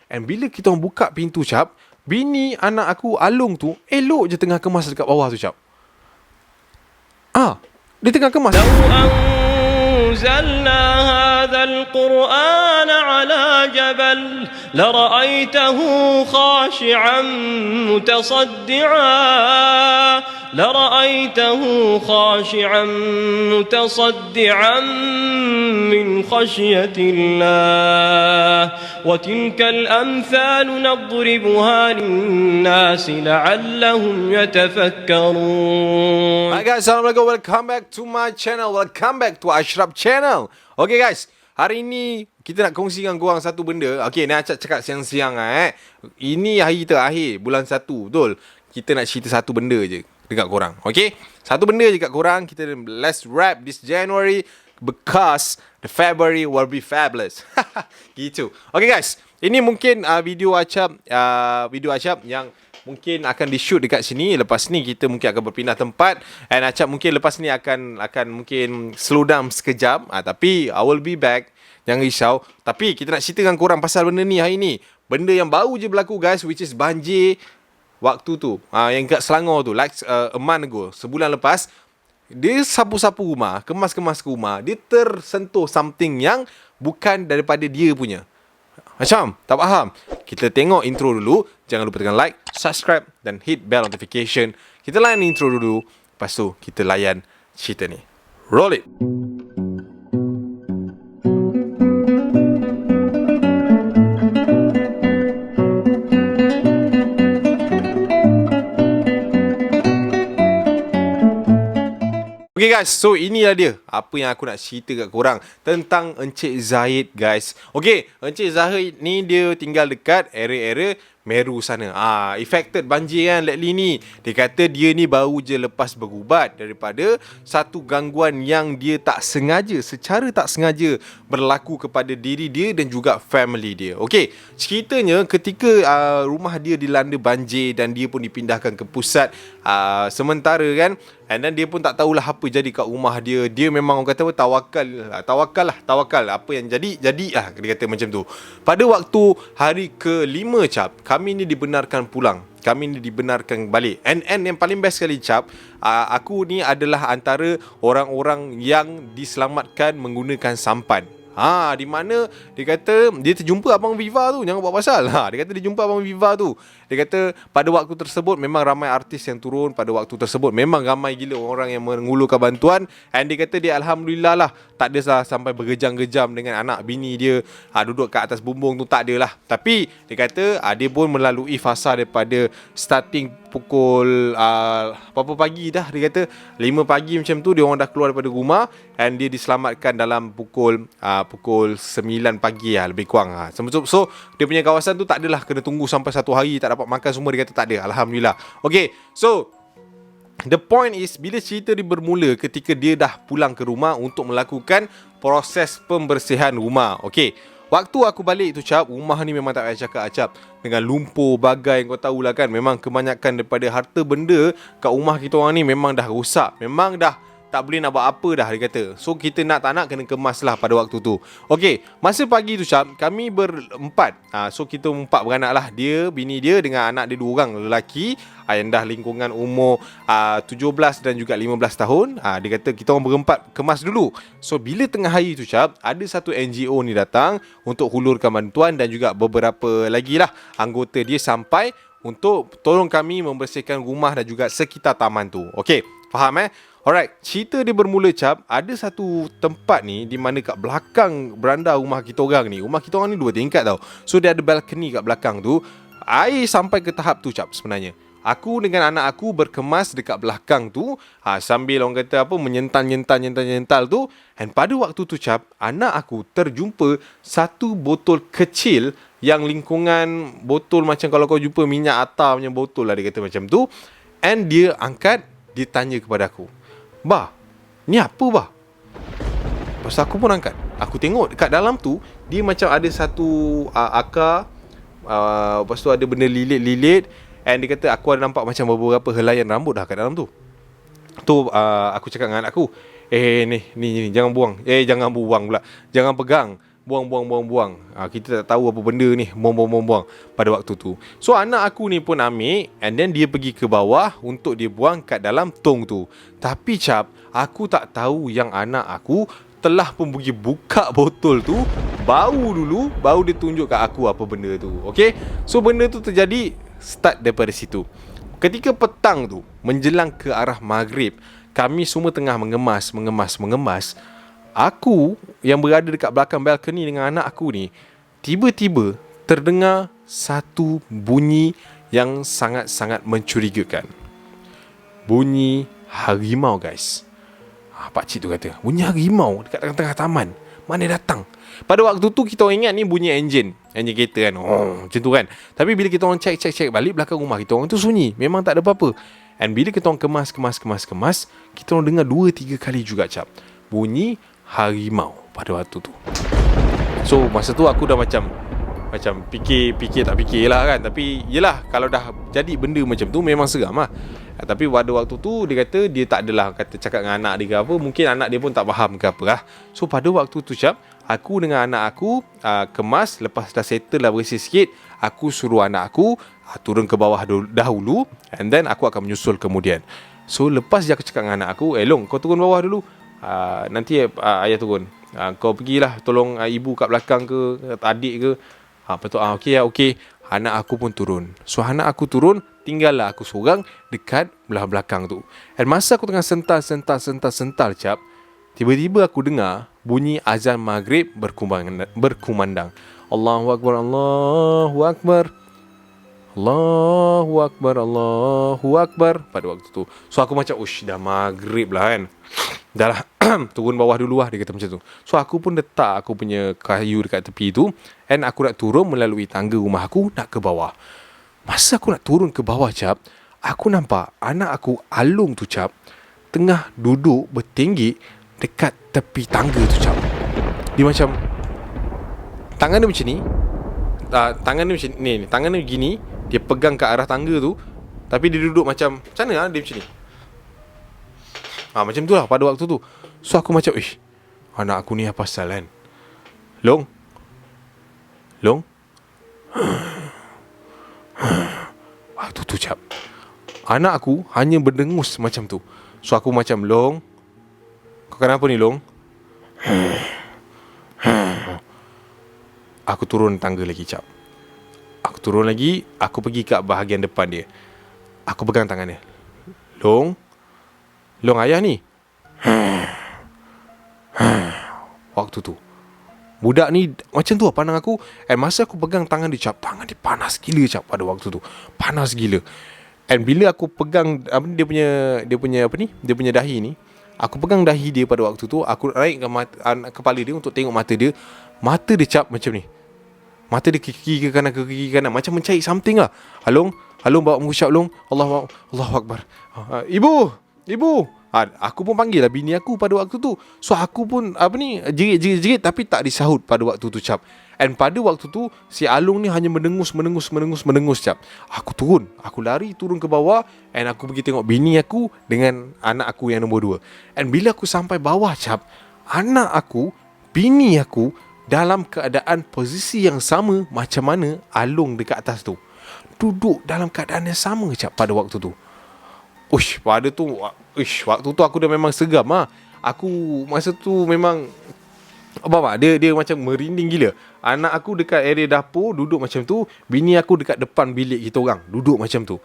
And bila kita orang buka pintu cap, bini anak aku Alung tu elok je tengah kemas dekat bawah tu cap. Dia tengah kemas. أنزلنا هذا القرآن على جبل لرأيته خاشعا متصدعا من خشية الله وتلك الأمثال نضربها للناس لعلهم يتفكرون. Hi guys, Assalamualaikum. Welcome back to my channel. Welcome back to Ashraf channel. Okay guys, hari ni kita nak kongsi dengan korang satu benda. Okay, ni Acap cakap siang-siang Ini hari terakhir bulan 1, betul? Kita nak cerita satu benda je dekat korang. Okay, satu benda je kat korang. Kita let's wrap this January because the February will be fabulous. Gitu. Okay guys, ini mungkin video Acap yang mungkin akan di-shoot dekat sini. Lepas ni kita mungkin akan berpindah tempat. And Acap mungkin lepas ni akan mungkin slow down sekejap. Tapi I will be back. Jangan risau. Tapi kita nak cerita dengan korang pasal benda ni hari ni. Benda yang baru je berlaku guys, which is banjir waktu tu. Yang kat Selangor tu. Like a month ago. Sebulan lepas. Dia sapu-sapu rumah. Kemas-kemas rumah. Dia tersentuh something yang bukan daripada dia punya. Macam? Tak faham? Kita tengok intro dulu. Jangan lupa tekan like, subscribe dan hit bell notification. Kita layan intro dulu. Lepas tu kita layan cerita ni. Roll it! Okay guys, so inilah dia apa yang aku nak cerita kat korang tentang Encik Zahid guys. Okay, Encik Zahid ni dia tinggal dekat area-area Meru sana. Affected banjir kan lately ni. Dia kata dia ni baru je lepas berubat daripada satu gangguan yang dia secara tak sengaja berlaku kepada diri dia dan juga family dia. Okay, ceritanya ketika rumah dia dilanda banjir dan dia pun dipindahkan ke pusat sementara kan. And then dia pun tak tahulah apa jadi kat rumah dia. Dia memang orang kata tawakal. Apa yang jadi lah, dia kata macam tu. Pada waktu hari ke-5 cap, kami ni dibenarkan pulang. Kami ni dibenarkan balik. And yang paling best sekali cap, aku ni adalah antara orang-orang yang diselamatkan menggunakan sampan. Di mana dia kata dia terjumpa Abang Viva tu. Jangan buat pasal. Dia kata dia jumpa Abang Viva tu. Dia kata pada waktu tersebut memang ramai artis yang turun. Pada waktu tersebut memang ramai gila orang yang mengulurkan bantuan. And dia kata dia Alhamdulillah lah, tak ada lah sampai bergejam-gejam dengan anak bini dia duduk kat atas bumbung tu, tak ada lah. Tapi dia kata dia pun melalui fasa daripada starting pukul berapa pagi dah. Dia kata 5 pagi macam tu dia orang dah keluar daripada rumah. And dia diselamatkan dalam pukul 9 pagi lebih kurang. So dia punya kawasan tu tak adalah kena tunggu sampai 1 hari tak dapat makan semua. Dia kata tak ada, Alhamdulillah. Okay, so the point is, bila cerita dia bermula ketika dia dah pulang ke rumah untuk melakukan proses pembersihan rumah. Okay, waktu aku balik tu cap, rumah ni memang tak payah cakap Acap, dengan lumpur bagai, kau tahulah kan. Memang kebanyakan daripada harta benda kat rumah kita orang ni memang dah rosak. Memang dah tak boleh nak buat apa dah, dia kata. So kita tak nak kena kemas lah pada waktu tu. Okay, masa pagi tu cap, kami berempat. So kita 4 beranak lah. Dia, bini dia dengan anak dia 2 orang lelaki yang dah lingkungan umur 17 dan juga 15 tahun. Dia kata kita orang berempat kemas dulu. So bila tengah hari tu cap, ada satu NGO ni datang untuk hulurkan bantuan dan juga beberapa lagi lah anggota dia sampai untuk tolong kami membersihkan rumah dan juga sekitar taman tu. Okay, faham Alright, cerita dia bermula cap, ada satu tempat ni di mana kat belakang beranda rumah kita orang ni. Rumah kita orang ni 2 tingkat tau. So dia ada balcony kat belakang tu. Air sampai ke tahap tu cap sebenarnya. Aku dengan anak aku berkemas dekat belakang tu, sambil orang kata menyental tu. Dan pada waktu tu cap, anak aku terjumpa satu botol kecil yang lingkungan botol macam kalau kau jumpa minyak atar punya botol lah, dia kata macam tu. And dia angkat, dia tanya kepada aku, "Bah, ni apa bah?" Lepas aku pun angkat. Aku tengok dekat dalam tu, dia macam ada satu akar. Lepas tu ada benda lilit-lilit. And dia kata aku ada nampak macam beberapa helaian rambut dah kat dalam tu. Aku cakap dengan anak aku, ni jangan buang. Jangan buang pula. Jangan pegang. buang. Kita tak tahu apa benda ni, buang pada waktu tu. So anak aku ni pun ambil, and then dia pergi ke bawah untuk dia buang kat dalam tong tu. Tapi cap, aku tak tahu yang anak aku telah pun pergi buka botol tu. Baru dia tunjuk kat aku apa benda tu. Okay, so benda tu terjadi start daripada situ. Ketika petang tu, menjelang ke arah maghrib, kami semua tengah mengemas. Aku yang berada dekat belakang balkoni dengan anak aku ni, tiba-tiba terdengar satu bunyi yang sangat-sangat mencurigakan. Bunyi harimau, guys. Pakcik tu kata, bunyi harimau dekat tengah-tengah taman. Mana datang? Pada waktu tu kita orang ingat ni bunyi enjin kereta kan. Macam tu kan. Tapi bila kita orang cek balik belakang rumah kita orang tu sunyi. Memang tak ada apa-apa. And bila kita orang kemas, kita orang dengar 2-3 kali juga cap bunyi harimau pada waktu tu. So masa tu aku dah macam fikir tak fikir lah kan. Tapi yelah, kalau dah jadi benda macam tu memang seram lah. Tapi pada waktu tu dia kata dia tak adalah cakap dengan anak dia ke apa. Mungkin anak dia pun tak faham ke apa lah. So pada waktu tu cap, aku dengan anak aku kemas. Lepas dah settle dah bersih sikit, aku suruh anak aku turun ke bawah dahulu, and then aku akan menyusul kemudian. So lepas je aku cakap dengan anak aku, Long, kau turun bawah dulu, nanti ayah turun. Kau pergilah tolong ibu kat belakang ke, adik ke. Betul. Okey. Anak aku pun turun. So anak aku turun, tinggallah aku seorang dekat belah belakang tu. Dan masa aku tengah sental cap, tiba-tiba aku dengar bunyi azan maghrib berkumandang. Allahu Akbar, Allahu Akbar, Allahu Akbar, Allahu Akbar pada waktu tu. So aku macam, dah maghrib lah kan. Dah lah, turun bawah dulu lah, dia kata macam tu. So aku pun letak aku punya kayu dekat tepi tu, and aku nak turun melalui tangga rumah aku nak ke bawah. Masa aku nak turun ke bawah cap, aku nampak anak aku Alung tu cap tengah duduk bertenggek dekat tepi tangga tu cap. Dia macam tangan dia macam ni, tangan dia macam ni, tangan dia begini, dia pegang ke arah tangga tu, tapi dia duduk macam mana lah, dia macam ni. Macam tu lah pada waktu tu. So aku macam, anak aku ni apa pasal kan? Long waktu tu cap, anak aku hanya berdengus macam tu. So aku macam, Long, kau kenapa ni Long? Aku turun tangga lagi cap. Aku turun lagi, aku pergi kat bahagian depan dia. Aku pegang tangan dia. Long, ayah ni. Waktu tu budak ni macam tu lah pandang aku. Masa aku pegang tangan dia cap, tangan dia panas gila cap pada waktu tu. Panas gila. And bila aku pegang dia punya dahi ni, aku pegang dahi dia pada waktu tu, aku naikkan kepala dia untuk tengok mata dia. Mata dia cap macam ni. Mata dia ke kiri ke kanan, macam mencari something lah. Along bawa mengucap, Long, Allahu Akbar. Ibu. Aku pun panggil lah bini aku pada waktu tu. So aku pun jerit tapi tak disahut pada waktu tu cap. And pada waktu tu si Alung ni hanya mendengus cap. Aku lari turun ke bawah, and aku pergi tengok bini aku dengan anak aku yang nombor 2. And bila aku sampai bawah cap, anak aku, bini aku dalam keadaan posisi yang sama macam mana Alung dekat atas tu. Duduk dalam keadaan yang sama cap pada waktu tu. Waktu tu aku dah memang segam lah. Aku masa tu memang dia macam merinding gila. Anak aku dekat area dapur duduk macam tu, bini aku dekat depan bilik kita orang duduk macam tu.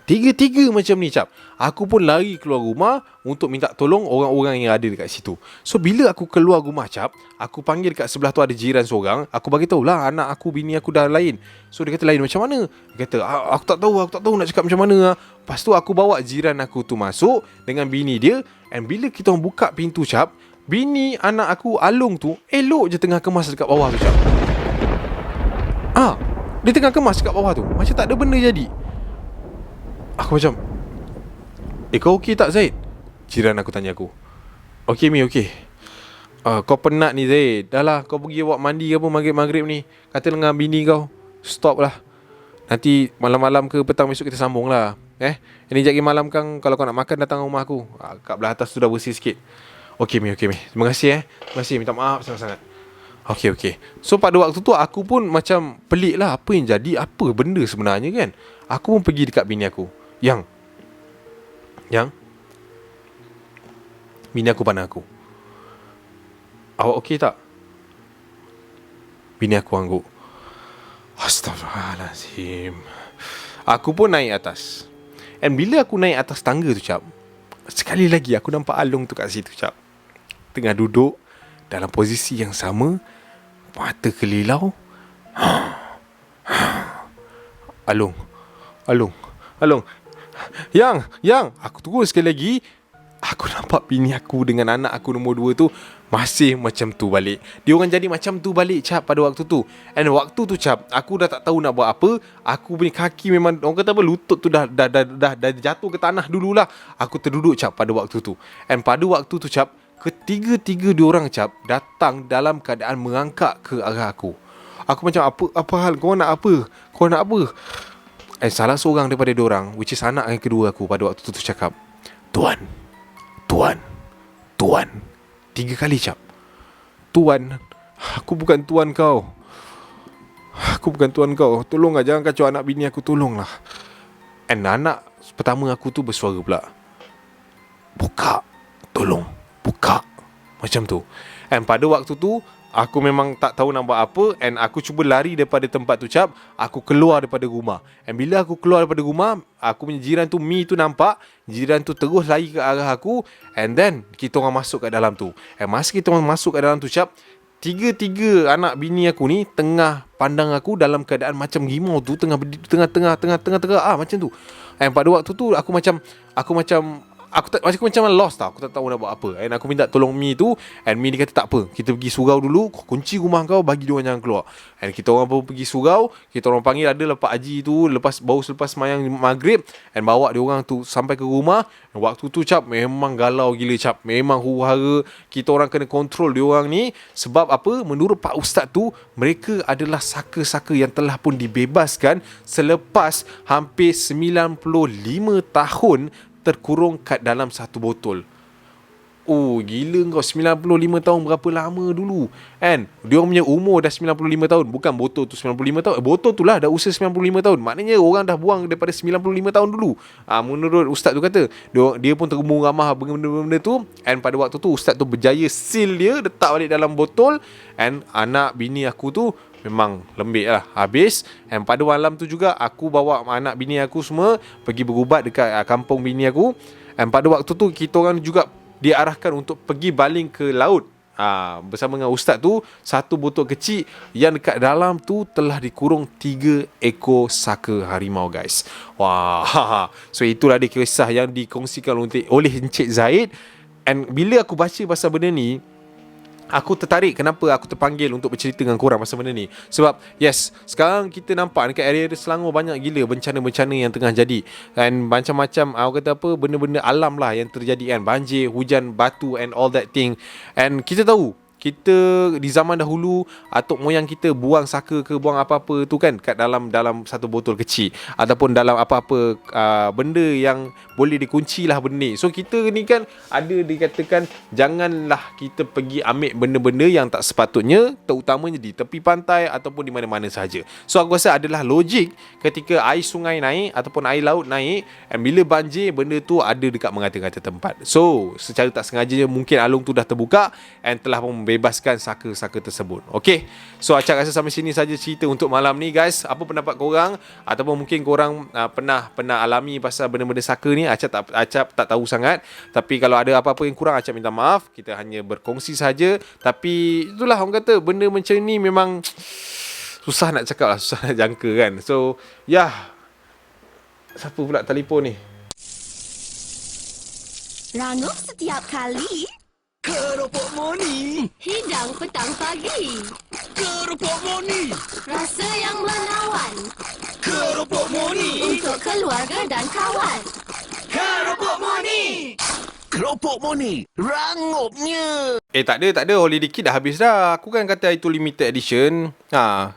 Tiga-tiga macam ni cap. Aku pun lari keluar rumah untuk minta tolong orang-orang yang ada dekat situ. So bila aku keluar rumah cap, aku panggil dekat sebelah tu ada jiran seorang. Aku bagi tahu lah anak aku, bini aku dah lain. So dia kata, lain macam mana? Dia kata, aku tak tahu nak cakap macam mana lah. Lepas tu aku bawa jiran aku tu masuk dengan bini dia. And bila kita orang buka pintu cap, bini anak aku Alung tu elok je tengah kemas dekat bawah tu cap. Dia tengah kemas dekat bawah tu, macam tak ada benda jadi. Aku macam, kau okey tak Zaid? Jiran aku tanya aku. Okey Mi, okey. Kau penat ni Zaid. Dah lah, kau pergi buat mandi ke apa maghrib ni. Kata dengan bini kau, stop lah. Nanti malam-malam ke petang besok kita sambung lah. Ini jap malam kan, kalau kau nak makan datang rumah aku. Kat belah atas tu dah bersih sikit. Okey Mi. Terima kasih. Terima kasih, minta maaf sangat-sangat. Okay. So pada waktu tu aku pun macam pelik lah, apa yang jadi, apa benda sebenarnya kan. Aku pun pergi dekat bini aku. Yang bini aku pandang aku, awak okey tak? Bini aku angguk. Astaghfirullahalazim. Aku pun naik atas. And bila aku naik atas tangga tu cap, sekali lagi aku nampak Along tu kat situ cap, tengah duduk dalam posisi yang sama, mata kelilau. Along. Yang aku tunggu sekali lagi. Aku nampak bini aku dengan anak aku nombor 2 tu masih macam tu balik. Dia orang jadi macam tu balik cap pada waktu tu. And waktu tu cap, aku dah tak tahu nak buat apa. Aku punya kaki memang, orang kata apa, lutut tu dah jatuh ke tanah dululah. Aku terduduk cap pada waktu tu. And pada waktu tu cap, ketiga-tiga diorang cap datang dalam keadaan merangkak ke arah aku. Aku macam, apa hal? Kau nak apa? And salah seorang daripada diorang, which is anak yang kedua aku pada waktu tu cakap, Tuan. 3 kali cap. Tuan, aku bukan tuan kau. Tolonglah, jangan kacau anak bini aku, tolonglah. And anak pertama aku tu bersuara pula, buka. Macam tu. And pada waktu tu aku memang tak tahu nak buat apa. And aku cuba lari daripada tempat tu cap. Aku keluar daripada rumah. And bila aku keluar daripada rumah, aku punya jiran tu, Mi tu nampak. Jiran tu terus lari ke arah aku. And then kita orang masuk kat dalam tu. And masa kita orang masuk kat dalam tu cap, tiga anak bini aku ni tengah pandang aku dalam keadaan macam rimau tu, tengah macam tu. And pada waktu tu aku macam lost tau. Aku tak tahu nak buat apa. And aku minta tolong Mi tu. And Mi dia kata tak apa, kita pergi surau dulu, kunci rumah kau, bagi dia orang jangan keluar. And kita orang pun pergi surau. Kita orang panggil adalah Pak Haji tu, baru selepas semayang maghrib. And bawa dia orang tu sampai ke rumah. And waktu tu cap memang galau gila cap. Memang huru-hara. Kita orang kena kontrol dia orang ni. Sebab apa? Menurut Pak Ustaz tu, mereka adalah saka-saka yang telah pun dibebaskan selepas hampir 95 tahun terkurung kat dalam satu botol. Oh gila kau, 95 tahun berapa lama dulu kan. Dia orang punya umur dah 95 tahun. Bukan botol tu 95 tahun. Botol tu lah dah usia 95 tahun. Maknanya orang dah buang daripada 95 tahun dulu. Menurut ustaz tu kata, dia pun terumur ramah benda-benda tu. And pada waktu tu ustaz tu berjaya seal dia, letak balik dalam botol. And anak bini aku tu memang lembik lah, habis. And pada malam tu juga aku bawa anak bini aku semua pergi berubat dekat kampung bini aku. And pada waktu tu kita orang juga diarahkan untuk pergi baling ke laut bersama dengan ustaz tu. Satu botol kecil yang dekat dalam tu telah dikurung 3 ekor saka harimau guys. Wah. So itulah dia kisah yang dikongsikan oleh Encik Zaid. And bila aku baca pasal benda ni, aku tertarik kenapa aku terpanggil untuk bercerita dengan korang pasal benda ni. Sebab yes, sekarang kita nampak dekat area Selangor banyak gila bencana-bencana yang tengah jadi. Dan macam-macam aku kata apa, benda-benda alam lah yang terjadi kan. Banjir, hujan, batu and all that thing. And kita tahu, kita di zaman dahulu atuk moyang kita buang saka ke buang apa-apa tu kan kat dalam satu botol kecil ataupun dalam apa-apa benda yang boleh dikunci lah benda ni. So kita ni kan ada dikatakan janganlah kita pergi ambil benda-benda yang tak sepatutnya, terutamanya di tepi pantai ataupun di mana-mana saja. So aku rasa adalah logik ketika air sungai naik ataupun air laut naik, and bila banjir benda tu ada dekat mengata-ngata tempat. So secara tak sengaja mungkin alung tu dah terbuka and telah membebaskan saka-saka tersebut. Okay, so Acap rasa sampai sini saja cerita untuk malam ni guys. Apa pendapat korang? Ataupun mungkin korang pernah alami pasal benda-benda saka ni? Acap tak tahu sangat. Tapi kalau ada apa-apa yang kurang, Acap minta maaf. Kita hanya berkongsi saja. Tapi itulah orang kata, benda macam ni memang susah nak cakap lah, susah nak jangka kan. So siapa pula telefon ni? Rangup setiap kali Keropok Moni, hidang petang pagi, Keropok Moni, rasa yang menawan Keropok Moni, untuk keluarga dan kawan. Keropok Moni, Keropok Moni, rangupnya. Tak ada, holiday kit dah habis dah. Aku kan kata itu limited edition.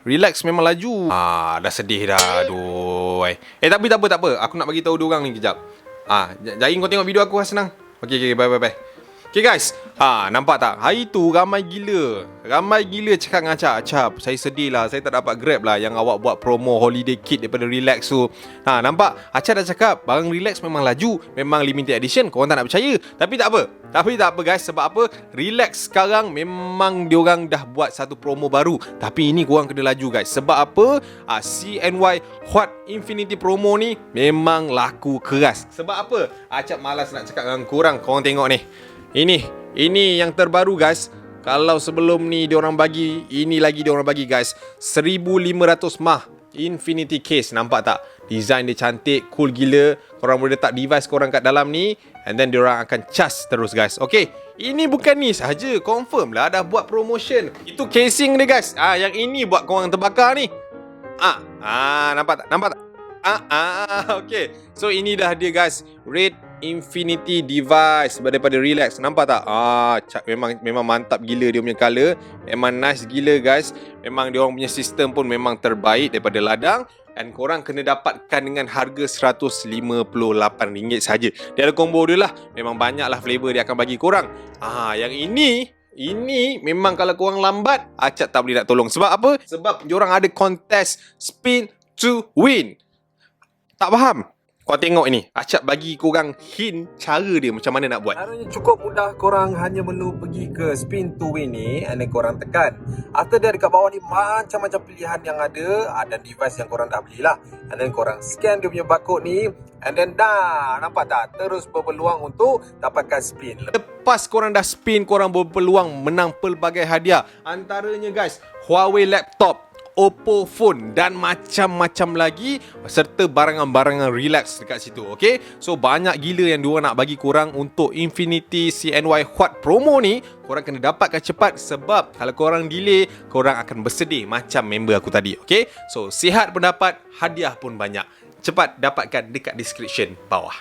Relax memang laju. Dah sedih dah. Aduh. Tapi tak apa. Aku nak bagi tahu diorang ni kejap. Jari kau tengok video aku lah, senang. Okay, bye. Okay guys, nampak tak? Hari tu ramai gila cakap dengan Acap, saya sedih lah, saya tak dapat Grab lah yang awak buat promo holiday kit daripada Relax tu. Nampak? Acap dah cakap, barang Relax memang laju, memang limited edition, korang tak nak percaya. Tapi tak apa guys, sebab apa? Relax sekarang memang diorang dah buat satu promo baru. Tapi ini korang kena laju guys. Sebab apa? CNY Hot Infinity promo ni memang laku keras. Sebab apa? Acap malas nak cakap dengan korang tengok ni. Ini yang terbaru guys. Kalau sebelum ni diorang bagi, ini lagi diorang bagi guys, 1500 mAh Infinity case. Nampak tak? Design dia cantik, cool gila. Korang boleh letak device korang kat dalam ni, and then diorang akan charge terus guys. Okay, ini bukan ni sahaja, confirm lah dah buat promotion. Itu casing dia guys. Yang ini buat korang terbakar ni. Nampak tak? Okay. So ini dah dia guys, Red Infinity device daripada Relax. Nampak tak? Memang mantap gila dia punya color. Memang nice gila guys. Memang dia orang punya sistem pun memang terbaik daripada ladang. Dan korang kena dapatkan dengan harga RM158 saja. Dia ada combo dia lah. Memang banyak lah flavor dia akan bagi korang. Yang ini memang kalau korang lambat, Acap tak boleh nak tolong. Sebab apa? Sebab diorang ada kontes spin to win. Tak faham? Kau tengok ini, Acap bagi korang hint cara dia macam mana nak buat. Caranya cukup mudah, korang hanya perlu pergi ke spin to win ni, and then korang tekan. After that, dekat bawah ni macam-macam pilihan yang ada device yang korang dah belilah. And then korang scan dia punya barcode ni, and then dah, nampak tak? Terus berpeluang untuk dapatkan spin. Lepas korang dah spin, korang berpeluang menang pelbagai hadiah. Antaranya guys, Huawei laptop, Oppo phone dan macam-macam lagi, serta barangan-barangan Relax dekat situ. Okay, so banyak gila yang diorang nak bagi korang untuk Infinity CNY Hot promo ni. Korang kena dapatkan cepat, sebab kalau korang delay, korang akan bersedih macam member aku tadi. Okay, so sihat pun dapat, hadiah pun banyak. Cepat dapatkan dekat description bawah.